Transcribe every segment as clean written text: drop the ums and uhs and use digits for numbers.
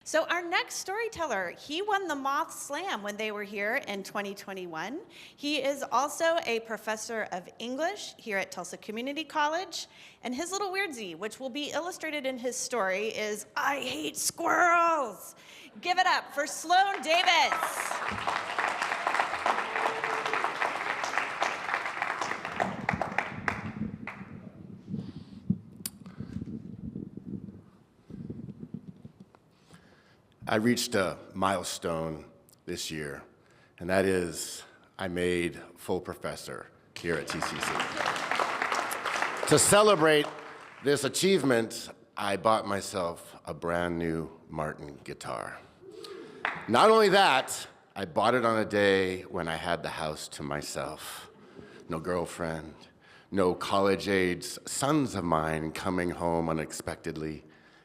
So our next storyteller, he won the Moth Slam when they were here in 2021. He is also a professor of English here at Tulsa Community College. And his little weirdsie, which will be illustrated in his story, is I hate squirrels. Give it up for Sloan Davis. I reached a milestone this year, and that is I made full professor here at TCC. To celebrate this achievement, I bought myself a brand new Martin guitar. Not only that, I bought it on a day when I had the house to myself. No girlfriend, no college-age sons of mine coming home unexpectedly,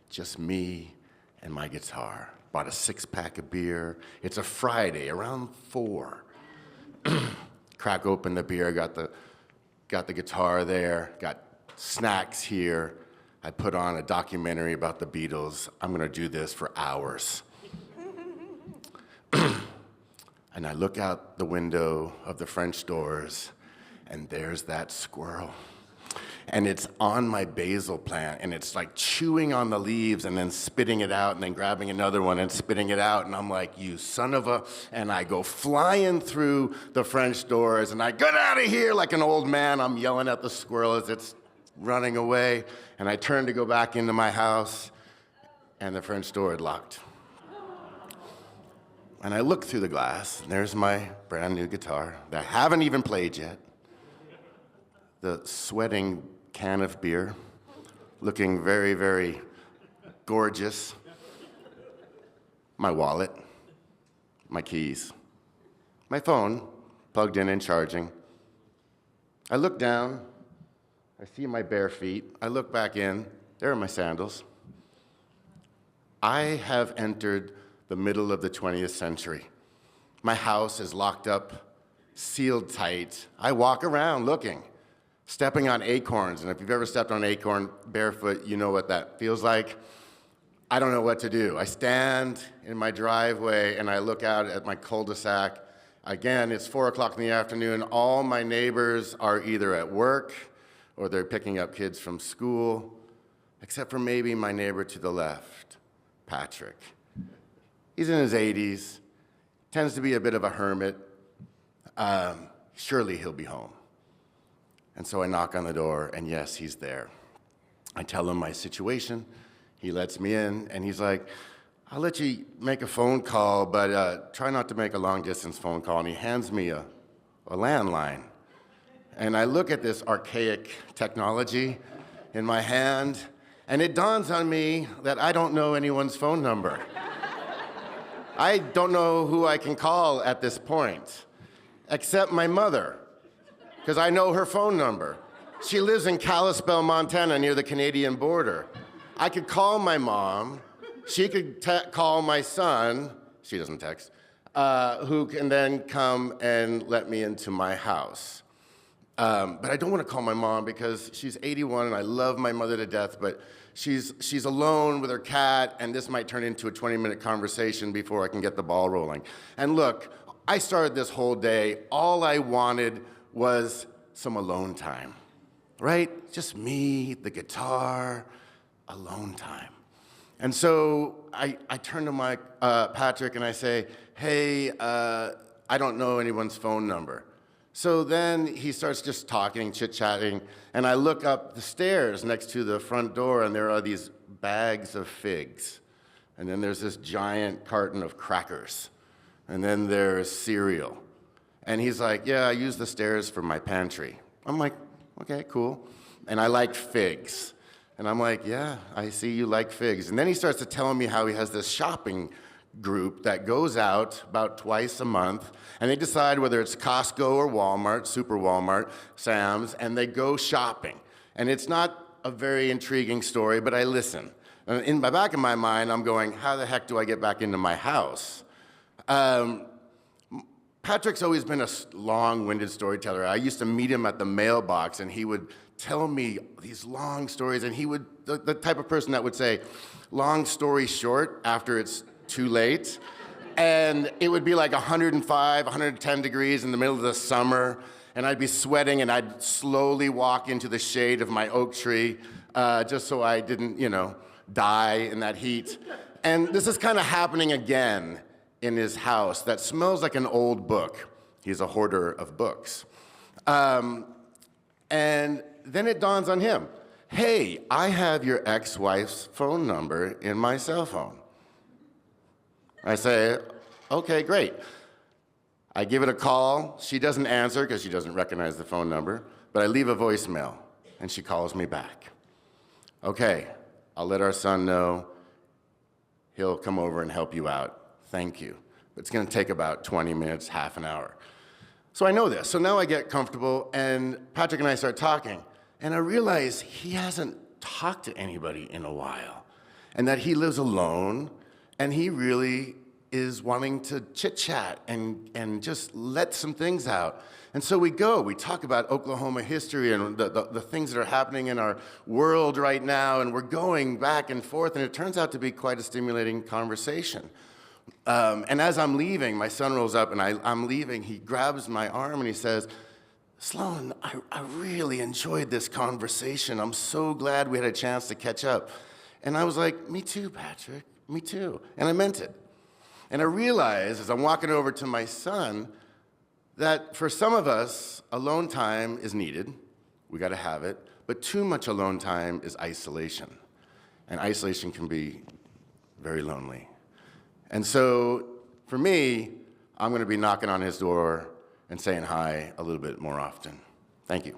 just me and my guitar. Bought a six-pack of beer. It's a Friday, around 4. Crack open the beer, got the guitar there, got snacks here. I put on a documentary about the Beatles. I'm gonna do this for hours. And I look out the window of the French doors, and there's that squirrel. And it's on my basil plant, and it's like chewing on the leaves and then spitting it out and then grabbing another one and spitting it out. And I'm like, you son of a, and I go flying through the French doors and I get out of here like an old man. I'm yelling at the squirrel as it's running away. And I turn to go back into my house and the French door had locked. And I look through the glass, and there's my brand new guitar that I haven't even played yet. The sweating can of beer, looking very, very gorgeous. My wallet, my keys, my phone plugged in and charging. I look down, I see my bare feet. I look back in, there are my sandals. I have entered the middle of the 20th century. My house is locked up, sealed tight. I walk around looking. Stepping on acorns, and if you've ever stepped on an acorn barefoot, you know what that feels like. I don't know what to do. I stand in my driveway and I look out at my cul-de-sac. Again, it's 4 o'clock in the afternoon. All my neighbors are either at work or they're picking up kids from school, except for maybe my neighbor to the left, Patrick. He's in his 80s, tends to be a bit of a hermit. Surely he'll be home. And so I knock on the door, and yes, he's there. I tell him my situation. He lets me in, and he's like, I'll let you make a phone call, but try not to make a long-distance phone call. And he hands me a landline. And I look at this archaic technology in my hand, and it dawns on me that I don't know anyone's phone number. I don't know who I can call at this point, except my mother, because I know her phone number. She lives in Kalispell, Montana, near the Canadian border. I could call my mom. She could call my son, she doesn't text, who can then come and let me into my house. But I don't want to call my mom because she's 81 and I love my mother to death, but she's alone with her cat, and this might turn into a 20-minute conversation before I can get the ball rolling. And look, I started this whole day, all I wanted was some alone time, right? Just me, the guitar, alone time. And so I turn to my Patrick and I say, hey, I don't know anyone's phone number. So then he starts just talking, chit-chatting, and I look up the stairs next to the front door, and there are these bags of figs. And then there's this giant carton of crackers. And then there's cereal. And he's like, yeah, I use the stairs for my pantry. I'm like, okay, cool. And I like figs. And I'm like, yeah, I see you like figs. And then he starts to tell me how he has this shopping group that goes out about twice a month, and they decide whether it's Costco or Walmart, Super Walmart, Sam's, and they go shopping. And it's not a very intriguing story, but I listen. And in the back of my mind, I'm going, how the heck do I get back into my house? Patrick's always been a long-winded storyteller. I used to meet him at the mailbox, and he would tell me these long stories, and he would the type of person that would say, long story short, after it's too late. And it would be like 105, 110 degrees in the middle of the summer, and I'd be sweating, and I'd slowly walk into the shade of my oak tree, just so I didn't, die in that heat. And this is kind of happening again in his house that smells like an old book. He's a hoarder of books. And then it dawns on him, hey, I have your ex-wife's phone number in my cell phone. I say, okay, great. I give it a call. She doesn't answer because she doesn't recognize the phone number, but I leave a voicemail, and she calls me back. Okay, I'll let our son know. He'll come over and help you out. Thank you. It's going to take about 20 minutes, half an hour. So I know this. So now I get comfortable, and Patrick and I start talking, and I realize he hasn't talked to anybody in a while, and that he lives alone, and he really is wanting to chit-chat and just let some things out. And so we talk about Oklahoma history and the things that are happening in our world right now, and we're going back and forth, and it turns out to be quite a stimulating conversation. And as I'm leaving, my son rolls up, and I'm leaving, he grabs my arm and he says, Sloan, I really enjoyed this conversation. I'm so glad we had a chance to catch up. And I was like, me too, Patrick, me too. And I meant it. And I realized as I'm walking over to my son that for some of us, alone time is needed. We got to have it. But too much alone time is isolation. And isolation can be very lonely. And so for me, I'm going to be knocking on his door and saying hi a little bit more often. Thank you.